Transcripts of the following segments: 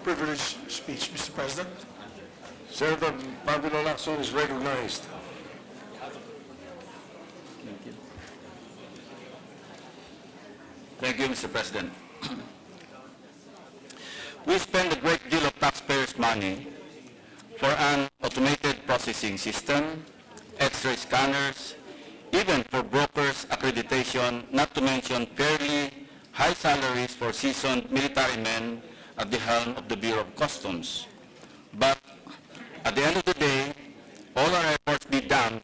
privileged speech, Mr. President. Senator Pablo Lacson is recognized. Thank you, Mr. President. We spend a great deal of taxpayers' money for an automated processing system, X-ray scanners, even for brokers' accreditation, not to mention fairly high salaries for seasoned military men at the helm of the Bureau of Customs. But at the end of the day, all our efforts be damned,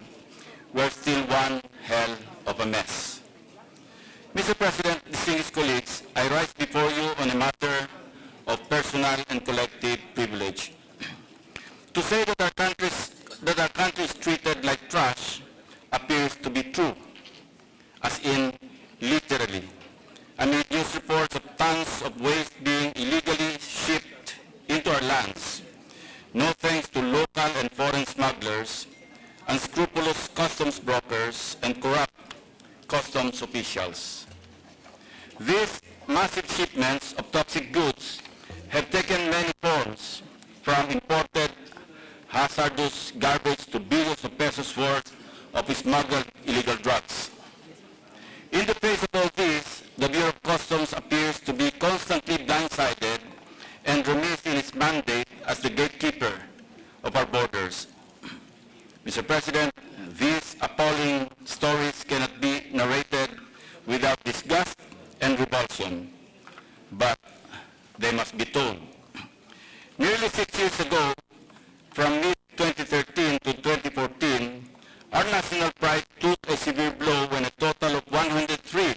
we're still one hell of a mess. Mr. President, distinguished colleagues, I rise before you on a matter of personal and collective privilege. To say that our country is treated like trash appears to be true, as in literally. Amid news reports of tons of waste being illegally shipped into our lands, no thanks to local and foreign smugglers, unscrupulous customs brokers, and corrupt customs officials. These massive shipments of toxic goods have taken many forms, from imported hazardous garbage to billions of pesos worth of smuggled illegal drugs. In the face of all this, the Bureau of Customs appears to be constantly blindsided and remiss in its mandate as the gatekeeper of our borders. Mr. President, these appalling stories cannot be narrated without disgust and revulsion, but they must be told. Nearly 6 years ago, from mid-2013 to 2014, our national pride took a severe blow when a total of 103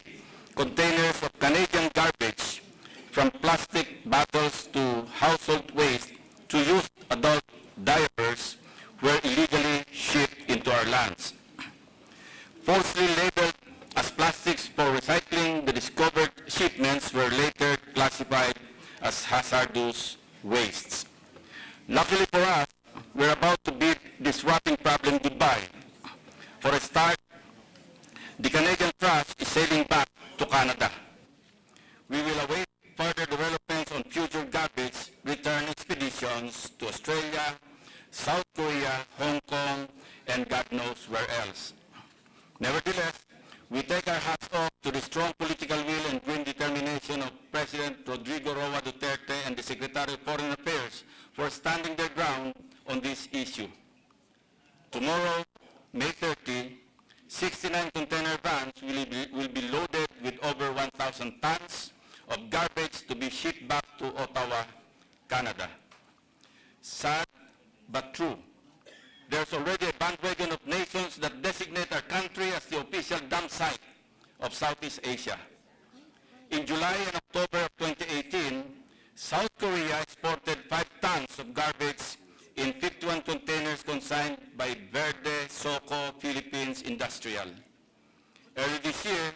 containers of Canadian garbage, from plastic bottles to household waste to used adult diapers, were illegally shipped into our lands. Falsely labeled as plastics for recycling, the discovered shipments were later classified as hazardous wastes. Luckily for us, we're about to bid this rotting problem goodbye. For a start, the Canadian trash is sailing back to Canada. We will await further developments on future garbage return expeditions to Australia, South Korea, Hong Kong, and God knows where else. Nevertheless, we take our hats off to the strong political will and grim determination of President Rodrigo Roa Duterte and the Secretary of Foreign Affairs for standing their ground on this issue. Tomorrow, May 30, 69 container vans will be loaded with over 1,000 tons of garbage to be shipped back to Ottawa, Canada. Sad but true. There's already a bandwagon of nations that designate our country as the official dump site of Southeast Asia. In July and October of 2018, South Korea exported 5 tons of garbage in 51 containers consigned by Verde Soco Philippines Industrial. Early this year,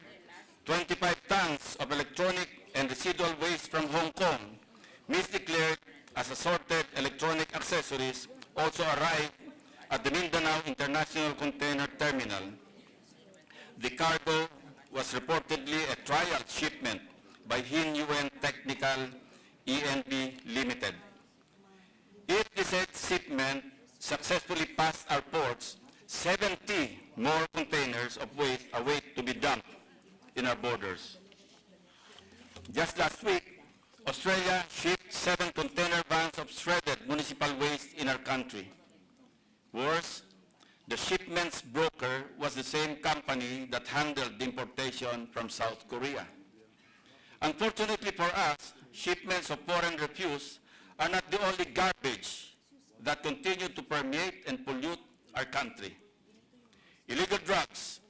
25 tons of electronic and residual waste from Hong Kong, misdeclared as assorted electronic accessories, also arrived at the Mindanao International Container Terminal. The cargo was reportedly a trial shipment by Hin Yuen Technical ENB Limited. If the said shipment successfully passed our ports, 70 more containers of waste await to be dumped in our borders. Just last week, Australia shipped 7 container vans of shredded municipal waste in our country. Worse, the shipment's broker was the same company that handled the importation from South Korea. Unfortunately for us, shipments of foreign refuse are not the only garbage that continue to permeate and pollute our country. Illegal drugs,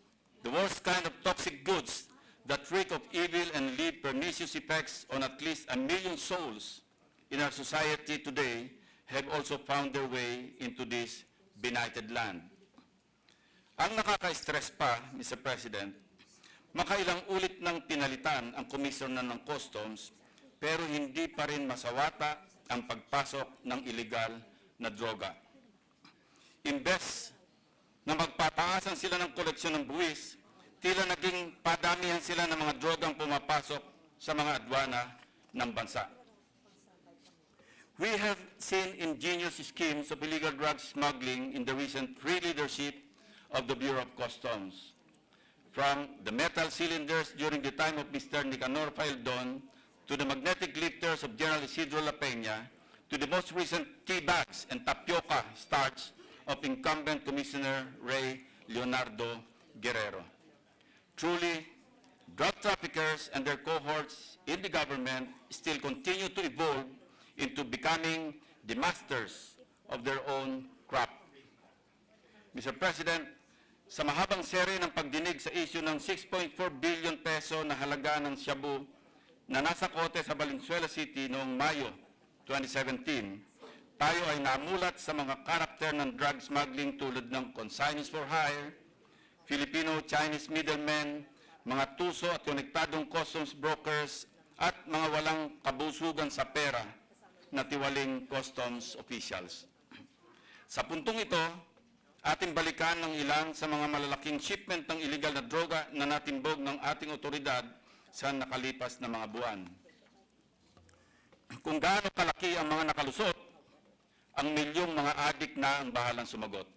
the worst kind of toxic goods that reek of evil and leave pernicious effects on at least 1 million souls in our society today, have also found their way into this benighted land. Ang nakaka-stress pa, Mr. President, makailang ulit ng pinalitan ang Commissioner ng Customs, pero hindi pa rin masawata ang pagpasok ng illegal na droga. Imbes na magpataasan sila ng koleksyon ng buwis, tila naging padamihan sila ng mga drogang pumapasok sa mga adwana ng bansa. We have seen ingenious schemes of illegal drug smuggling in the recent re-leadership of the Bureau of Customs. From the metal cylinders during the time of Mr. Nicanor Faildon, to the magnetic lifters of General Isidro La Peña, to the most recent tea bags and tapioca starch of incumbent Commissioner Ray Leonardo Guerrero. Truly, drug traffickers and their cohorts in the government still continue to evolve into becoming the masters of their own crop. Mr. President, sa mahabang serye ng pagdinig sa isyu ng 6.4 billion peso na halaga ng shabu na nasa kote sa Valenzuela City noong Mayo 2017, tayo ay namulat sa mga karakter ng drug smuggling tulad ng consignees for hire, Filipino-Chinese middlemen, mga tuso at konektadong customs brokers, at mga walang kabusugan sa pera na tiwaling customs officials. Sa puntong ito, ating balikan ng ilan sa mga malalaking shipment ng illegal na droga na natimbog ng ating otoridad sa nakalipas na mga buwan. Kung gaano kalaki ang mga nakalusot, ang milyong mga adik na ang bahalang sumagot.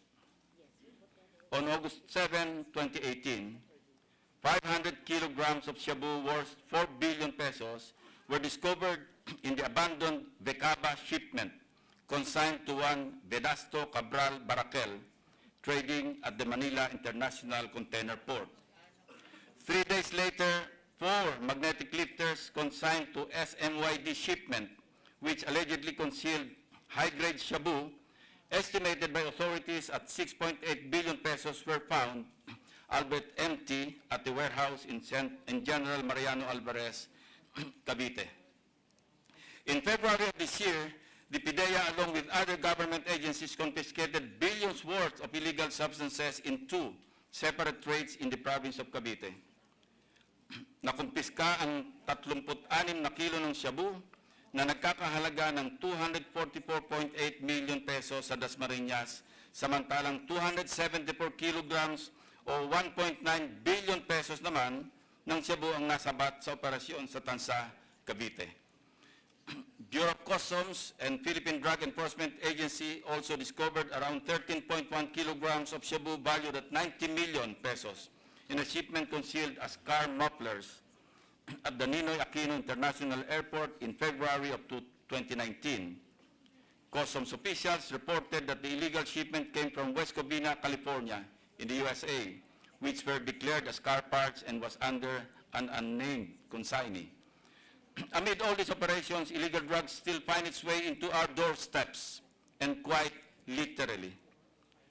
On August 7, 2018, 500 kilograms of shabu worth 4 billion pesos were discovered in the abandoned Vecaba shipment consigned to one Vedasto Cabral Barakel, trading at the Manila International Container Port. 3 days later, 4 magnetic lifters consigned to SMYD shipment, which allegedly concealed high-grade shabu, estimated by authorities at 6.8 billion pesos, were found, albeit empty, at the warehouse in General Mariano Alvarez, Cavite. In February of this year, the PIDEA, along with other government agencies, confiscated billions worth of illegal substances in 2 separate trades in the province of Cavite. Nakumpiska ang 36 na kilo ng shabu na nagkakahalaga ng 244.8 million pesos sa Dasmariñas, samantalang 274 kilograms o 1.9 billion pesos naman ng shabu ang nasabat sa operasyon sa Tansa, Cavite. Bureau of Customs and Philippine Drug Enforcement Agency also discovered around 13.1 kilograms of shabu valued at 90 million pesos in a shipment concealed as car mufflers at the Ninoy Aquino International Airport in February of 2019. Customs officials reported that the illegal shipment came from West Covina, California, in the USA, which were declared as car parts and was under an unnamed consignee. Amid all these operations, illegal drugs still find its way into our doorsteps, and quite literally.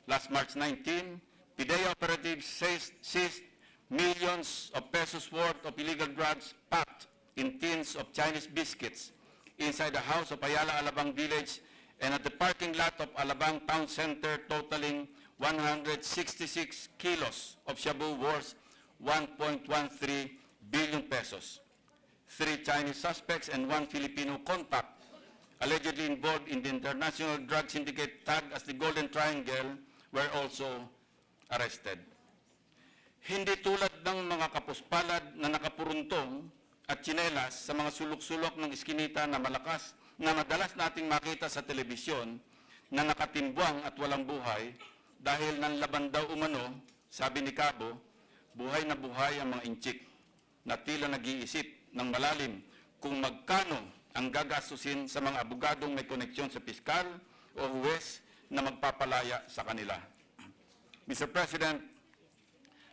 Last March 19, PIDEA operatives seized millions of pesos worth of illegal drugs packed in tins of Chinese biscuits inside the house of Ayala Alabang Village and at the parking lot of Alabang Town Center, totaling 166 kilos of shabu worth 1.13 billion pesos. 3 Chinese suspects and 1 Filipino contact, allegedly involved in the international drug syndicate tagged as the Golden Triangle, were also arrested. Hindi tulad ng mga kapuspalad na nakapuruntong at tsinelas sa mga sulok-sulok ng iskinita na malakas na madalas nating makita sa telebisyon na nakatimbwang at walang buhay dahil nanlaban daw umano, sabi ni Cabo, buhay na buhay ang mga inchik na tila nag-iisip ng malalim kung magkano ang gagastusin sa mga abogadong may koneksyon sa piskal o huwes na magpapalaya sa kanila. Mr. President,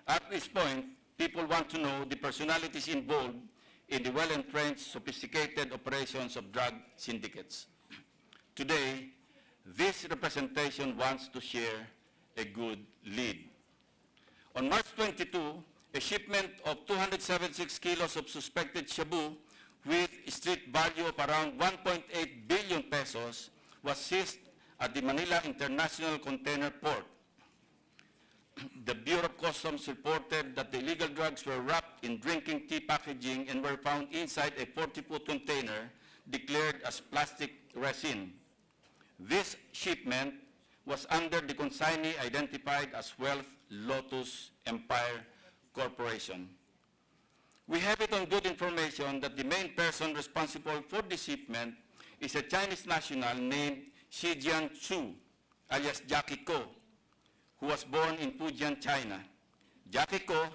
at this point, people want to know the personalities involved in the well-entrenched, sophisticated operations of drug syndicates. Today, this representation wants to share a good lead. On March 22, a shipment of 276 kilos of suspected shabu with street value of around 1.8 billion pesos was seized at the Manila International Container Port. The Bureau of Customs reported that the illegal drugs were wrapped in drinking tea packaging and were found inside a 40-foot container declared as plastic resin. This shipment was under the consignee identified as Wealth Lotus Empire Corporation. We have it on good information that the main person responsible for the shipment is a Chinese national named Xijian Chu, alias Jackie Ko, who was born in Fujian, China. Jackie Ko,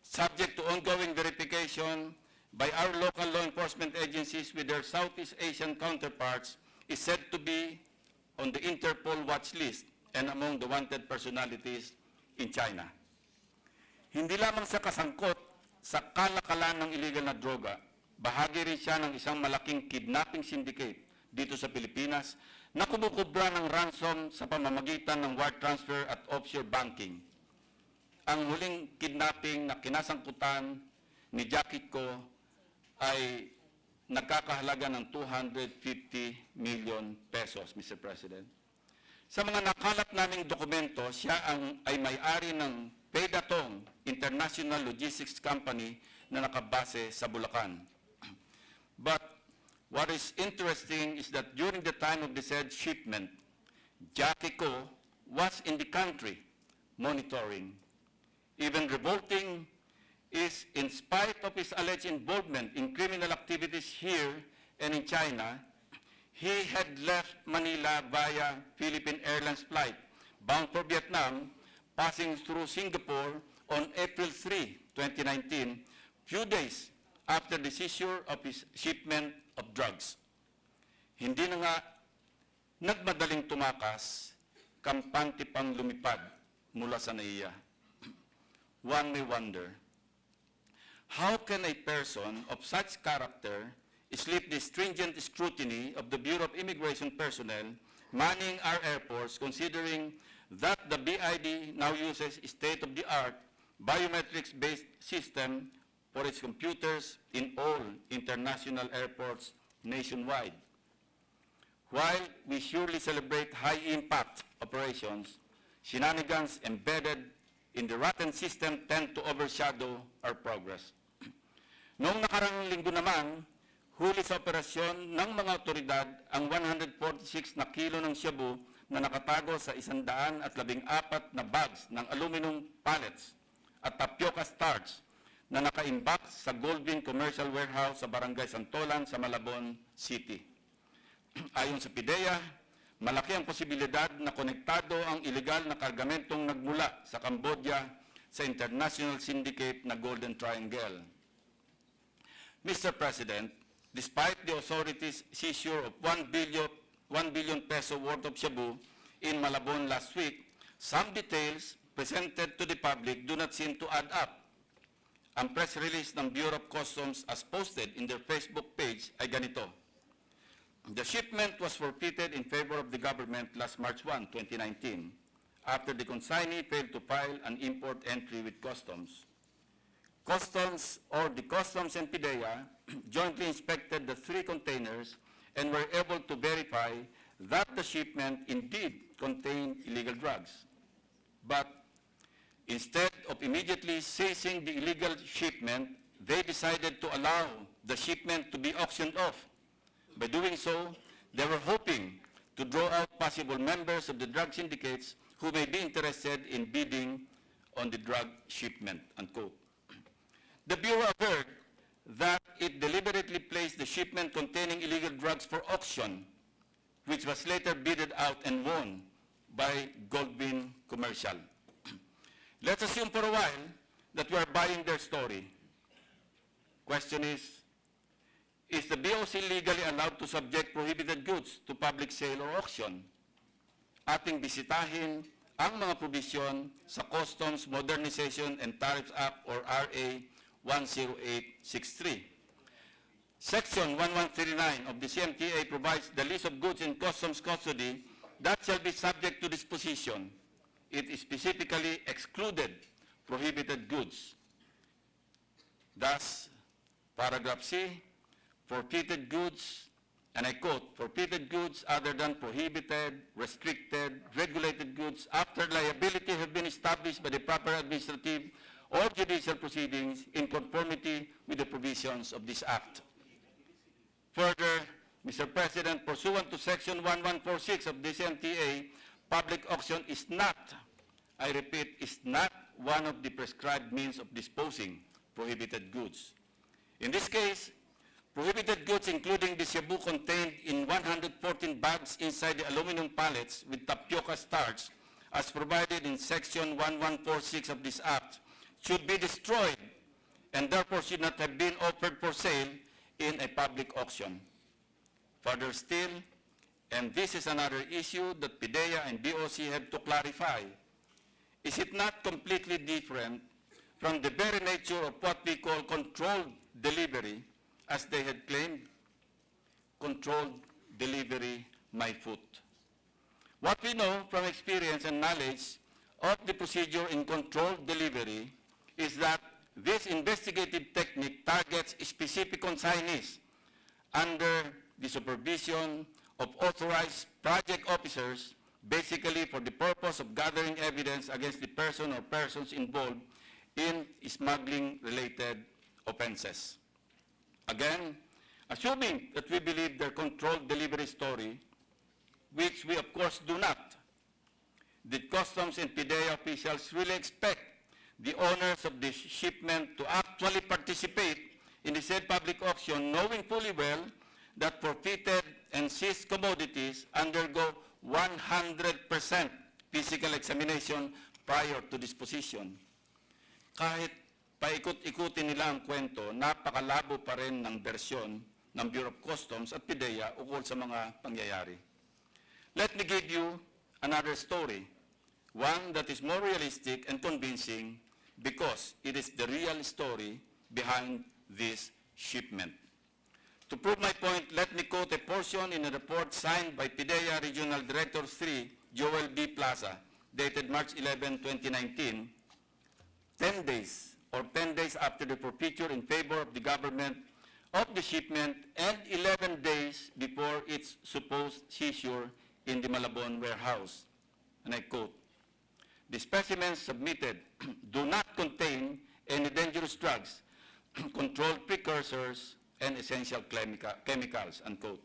subject to ongoing verification by our local law enforcement agencies with their Southeast Asian counterparts, is said to be on the Interpol watch list and among the wanted personalities in China. Hindi lamang sa kasangkot sa kalakalan ng illegal na droga, bahagi rin siya ng isang malaking kidnapping syndicate dito sa Pilipinas na kumukubra ng ransom sa pamamagitan ng wire transfer at offshore banking. Ang huling kidnapping na kinasangkutan ni Jackie Ko ay nagkakahalaga ng 250 million pesos, Mr. President. Sa mga nakalat naming dokumento, siya ay may-ari ng Paydatong International Logistics Company na nakabase sa Bulacan. But what is interesting is that during the time of the said shipment, Jackie Ko was in the country monitoring. Even revolting is, in spite of his alleged involvement in criminal activities here and in China, he had left Manila via Philippine Airlines flight bound for Vietnam, passing through Singapore on April 3, 2019, few days after the seizure of his shipment of drugs. Hindi na nga nagmadaling tumakas, kampante pang lumipad mula sa NAIA. One may wonder, how can a person of such character escape the stringent scrutiny of the Bureau of Immigration personnel manning our airports, considering that the BID now uses state-of-the-art biometrics-based system for its computers in all international airports nationwide. While we surely celebrate high-impact operations, shenanigans embedded in the rotten system tend to overshadow our progress. Noong nakarang linggo naman, huli sa operasyon ng mga otoridad ang 146 na kilo ng shabu na nakatago sa 114 na bags ng aluminum pallets at tapioca starch na naka-imbak sa Goldwyn Commercial Warehouse sa Barangay Santolan sa Malabon City. Ayon sa PIDEA, malaki ang posibilidad na konektado ang ilegal na kargamentong nagmula sa Cambodia sa international syndicate na Golden Triangle. Mr. President, despite the authorities' seizure of 1 billion peso worth of shabu in Malabon last week, some details presented to the public do not seem to add up. Ang press release ng Bureau of Customs as posted in their Facebook page ay ganito. The shipment was forfeited in favor of the government last March 1, 2019, after the consignee failed to file an import entry with Customs. Customs and PIDEA jointly inspected the 3 containers and were able to verify that the shipment indeed contained illegal drugs. But instead of immediately seizing the illegal shipment, they decided to allow the shipment to be auctioned off. By doing so, they were hoping to draw out possible members of the drug syndicates who may be interested in bidding on the drug shipment, unquote. The Bureau averred that it deliberately placed the shipment containing illegal drugs for auction, which was later bidded out and won by Goldwyn Commercial. Let's assume for a while that we are buying their story. Question is the BOC legally allowed to subject prohibited goods to public sale or auction? Ating bisitahin ang mga probisyon sa Customs Modernization and Tariffs Act or RA 10863. Section 1139 of the CMTA provides the list of goods in customs custody that shall be subject to disposition. It specifically excluded prohibited goods. Thus, paragraph C, forfeited goods, and I quote, forfeited goods other than prohibited, restricted, regulated goods after liability have been established by the proper administrative or judicial proceedings in conformity with the provisions of this Act. Further, Mr. President, pursuant to Section 1146 of the CMTA, public auction is not, I repeat, is not one of the prescribed means of disposing prohibited goods. In this case, Prohibited goods including the shabu contained in 114 bags inside the aluminum pallets with tapioca starch as provided in Section 1146 of this Act should be destroyed and therefore should not have been offered for sale in a public auction. Further still, and this is another issue that PIDEA and BOC have to clarify, is it not completely different from the very nature of what we call controlled delivery, as they had claimed? Controlled delivery, my foot. What we know from experience and knowledge of the procedure in controlled delivery is that this investigative technique targets specific consignees under the supervision of authorized project officers, basically for the purpose of gathering evidence against the person or persons involved in smuggling-related offenses. Again, assuming that we believe their controlled delivery story, which we of course do not, the customs and PIDEA officials really expect the owners of the shipment to actually participate in the said public auction, knowing fully well that forfeited and seized commodities undergo 100% physical examination prior to disposition. Kahit paikot-ikutin nila ang kwento, napakalabo pa rin ng bersyon ng Bureau of Customs at PIDEA ukol sa mga pangyayari. Let me give you another story, one that is more realistic and convincing because it is the real story behind this shipment. To prove my point, let me quote a portion in a report signed by PIDEA Regional Director 3, Joel B. Plaza, dated March 11, 2019, 10 days after the forfeiture in favor of the government of the shipment and 11 days before its supposed seizure in the Malabon warehouse. And I quote, "The specimens submitted do not contain any dangerous drugs, controlled precursors, and essential chemicals," unquote.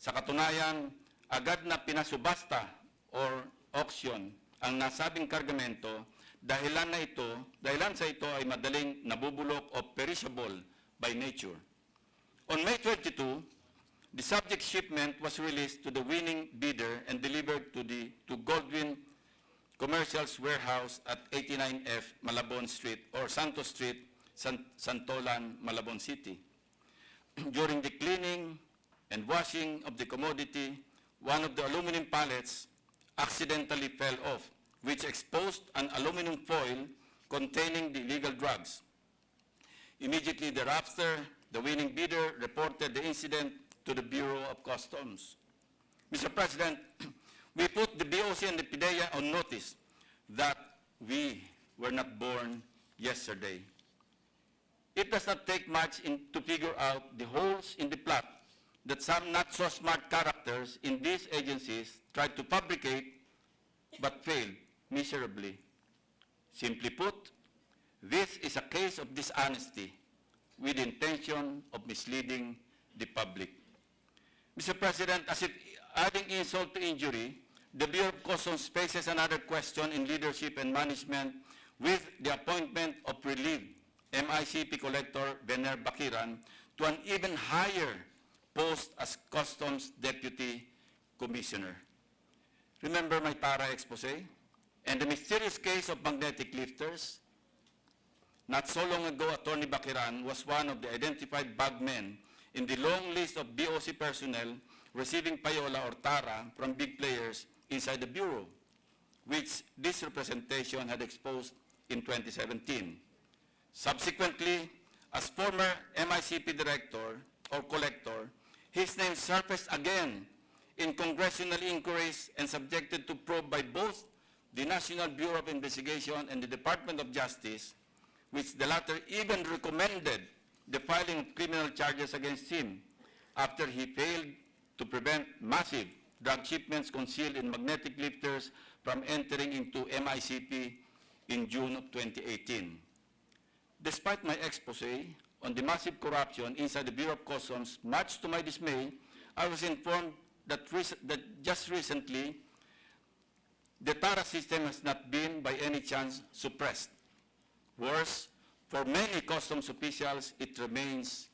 Sa katunayan, agad na pinasubasta or auction ang nasabing kargamento dahilan sa ito ay madaling nabubulok o perishable by nature. On May 22, the subject shipment was released to the winning bidder and delivered to Goldwyn Commercial's warehouse at 89F Malabon Street or Santos Street, Santolan, Malabon City. During the cleaning and washing of the commodity, one of the aluminum pallets accidentally fell off, which exposed an aluminum foil containing the illegal drugs. Immediately thereafter, the winning bidder reported the incident to the Bureau of Customs. Mr. President, we put the BOC and the PIDEA on notice that we were not born yesterday. It does not take much to figure out the holes in the plot that some not so smart characters in these agencies tried to fabricate but failed miserably. Simply put, this is a case of dishonesty with the intention of misleading the public. Mr. President, as if adding insult to injury, the Bureau of Customs faces another question in leadership and management with the appointment of relieved MICP Collector Vener Bakiran to an even higher post as Customs Deputy Commissioner. Remember my para-expose? And the mysterious case of magnetic lifters? Not so long ago, Attorney Bakiran was one of the identified bagmen in the long list of BOC personnel receiving payola or tara from big players inside the Bureau, which this representation had exposed in 2017. Subsequently, as former MICP director or collector, his name surfaced again in congressional inquiries and subjected to probe by both the National Bureau of Investigation and the Department of Justice, which the latter even recommended the filing of criminal charges against him after he failed to prevent massive drug shipments concealed in magnetic lifters from entering into MICP in June of 2018. Despite my expose on the massive corruption inside the Bureau of Customs, much to my dismay, I was informed that just recently, the TARA system has not been by any chance suppressed. Worse, for many customs officials, it remains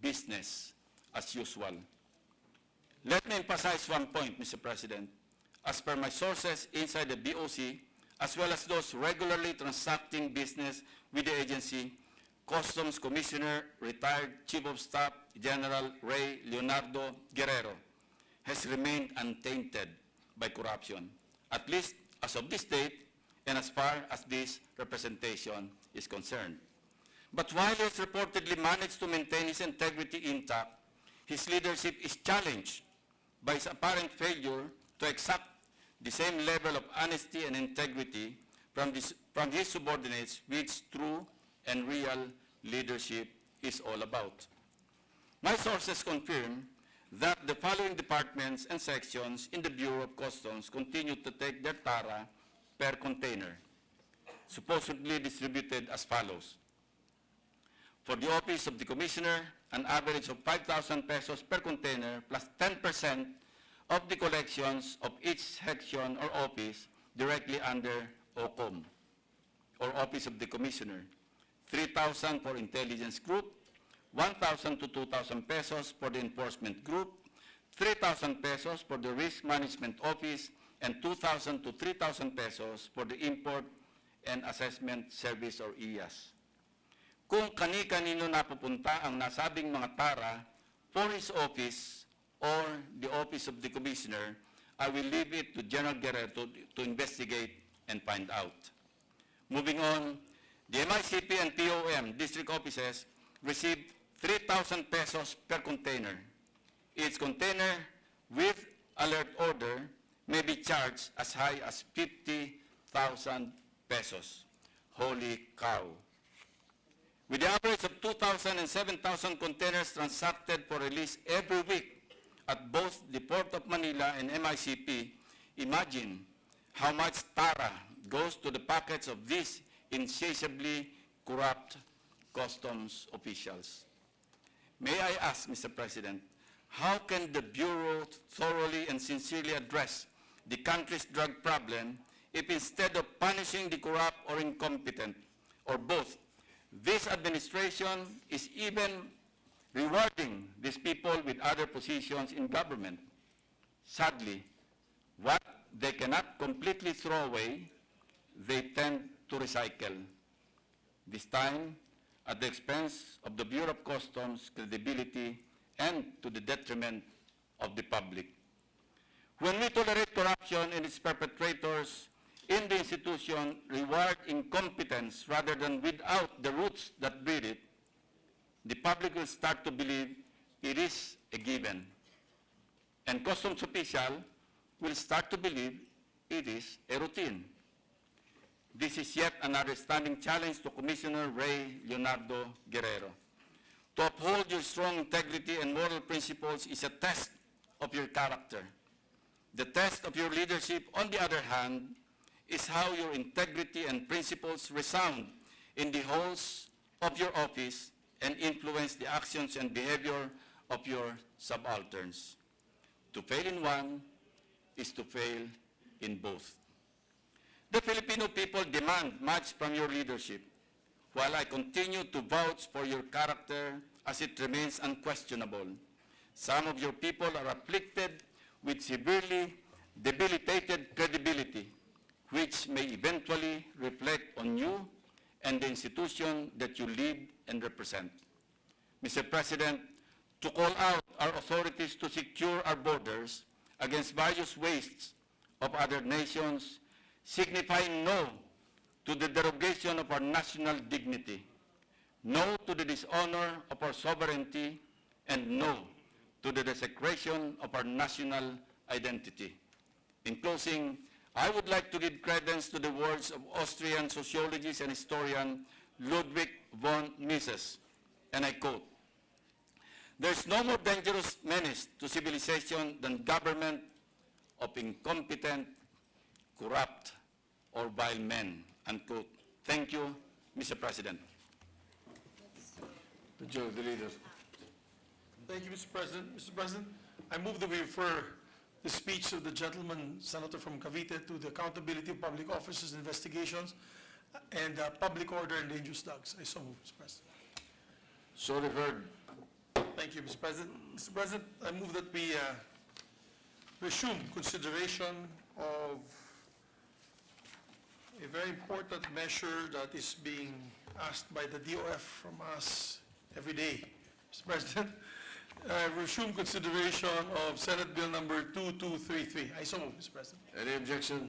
business as usual. Let me emphasize one point, Mr. President. As per my sources inside the BOC, as well as those regularly transacting business with the agency, Customs Commissioner, retired Chief of Staff General Ray Leonardo Guerrero, has remained untainted by corruption, at least as of this date and as far as this representation is concerned. But while he has reportedly managed to maintain his integrity intact, his leadership is challenged by his apparent failure to exact the same level of honesty and integrity from his subordinates, which true and real leadership is all about. My sources confirm that the following departments and sections in the Bureau of Customs continue to take their tara per container, supposedly distributed as follows. For the Office of the Commissioner, an average of 5,000 pesos per container plus 10% of the collections of each section or office directly under OCOM, or Office of the Commissioner. 3,000 for Intelligence Group, 1,000 to 2,000 pesos for the Enforcement Group, 3,000 pesos for the Risk Management Office, and 2,000 to 3,000 pesos for the Import and Assessment Service or IAS. Kung kani-kanino napupunta ang nasabing mga tara for his office or the Office of the Commissioner, I will leave it to General Guerrero to investigate and find out. Moving on, the MICP and POM district offices received 3,000 pesos per container. Each container with alert order may be charged as high as 50,000 pesos. Holy cow. With the average of 2,000 and 7,000 containers transacted for release every week at both the Port of Manila and MICP, imagine how much tara goes to the pockets of these insatiably corrupt customs officials. May I ask, Mr. President, how can the Bureau thoroughly and sincerely address the country's drug problem if instead of punishing the corrupt or incompetent, or both, this administration is even rewarding these people with other positions in government? Sadly, what they cannot completely throw away, they tend to recycle, this time at the expense of the Bureau of Customs' credibility and to the detriment of the public. When we tolerate corruption and its perpetrators in the institution, reward incompetence rather than without the roots that breed it, the public will start to believe it is a given. And customs officials will start to believe it is a routine. This is yet another standing challenge to Commissioner Ray Leonardo Guerrero. To uphold your strong integrity and moral principles is a test of your character. The test of your leadership, on the other hand, is how your integrity and principles resound in the halls of your office and influence the actions and behavior of your subalterns. To fail in one is to fail in both. The Filipino people demand much from your leadership, while I continue to vouch for your character as it remains unquestionable. Some of your people are afflicted with severely debilitated credibility, which may eventually reflect on you and the institution that you lead and represent. Mr. President, to call out our authorities to secure our borders against various wastes of other nations, signifying no to the derogation of our national dignity, no to the dishonor of our sovereignty, and no to the desecration of our national identity. In closing, I would like to give credence to the words of Austrian sociologist and historian Ludwig von Mises, and I quote, "There's no more dangerous menace to civilization than government of incompetent, corrupt, or vile men," unquote. Thank you, Mr. President. The leader. Thank you, Mr. President. Mr. President, I move that we refer the speech of the gentleman senator from Cavite to the accountability of public officers and investigations and public order and dangerous dogs. I so move, Mr. President. So referred. Thank you, Mr. President. Mr. President, I move that we resume consideration of a very important measure that is being asked by the DOF from us every day. Mr. President, resume consideration of Senate Bill number 2233. I so move, Mr. President. Any objection?